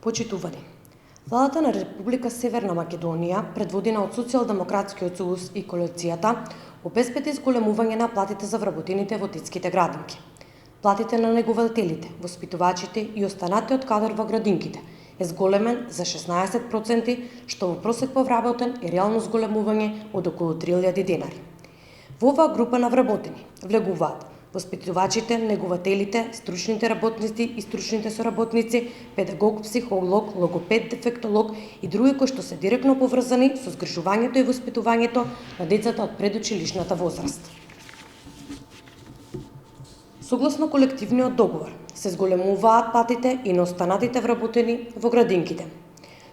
Почитувани. Владата на Република Северна Македонија, предводена од Социјалдемократскиот сојуз и коалицијата, обезбеди зголемување на платите за вработените во детските градинки. Платите на негователите, воспитувачите и останатиот кадар во градинките е зголемен за 16%, што во просек по вработен е реално зголемување од околу 3000 денари. Во оваа група на вработени влегуваат воспитувачите, негователите, стручните работници и стручните соработници, педагог, психолог, логопед, дефектолог и други кои што се директно поврзани со згрижувањето и воспитувањето на децата од предучилишната возраст. Согласно колективниот договор се зголемуваат платите и на останатите вработени во градинките.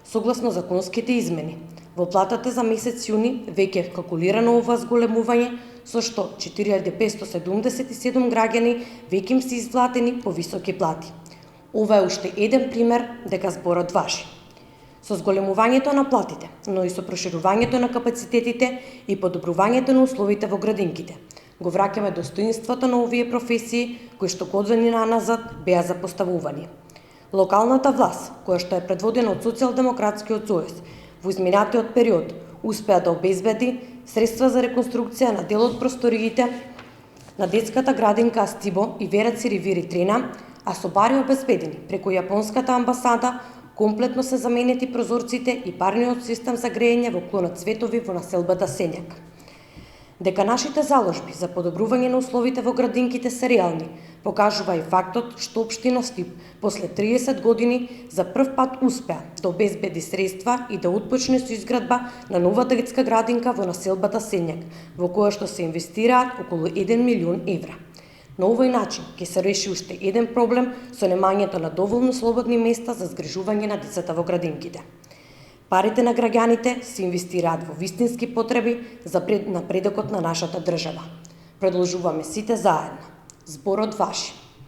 Согласно законските измени, во платата за месец јуни веќе е калкулирано ова зголемување, со што 4577 граѓани веќе им се изплатени по високи плати. Ова е уште еден пример дека зборот важи. Со зголемувањето на платите, но и со проширувањето на капацитетите и подобрувањето на условите во градинките, го враќаме достоинството на овие професии кои што години наназад беа запоставувани. Локалната власт, која што е предводена од Социјалдемократскиот сојуз, во изминатиот период успеа да обезбеди средства за реконструкција на дел од просториите на детската градинка Астибо и Вераци Ривири Трена, а со бари обезбедени преку јапонската амбасада комплетно се заменети прозорците и парниот систем за грејење во клонот Цветови во населбата Сењак. Дека нашите заложби за подобрување на условите во градинките се реални, покажува и фактот што општина Стип после 30 години за прв пат успеа да обезбеди средства и да отпочне со изградба на нова детска градинка во населбата Сењак, во која што се инвестираат околу 1 милион евра. На овој начин ќе се реши уште еден проблем со немањето на доволно слободни места за згрижување на децата во градинките. Парите на граѓаните се инвестираат во вистински потреби за напредокот на нашата држава. Продолжуваме сите заедно. Зборот важи.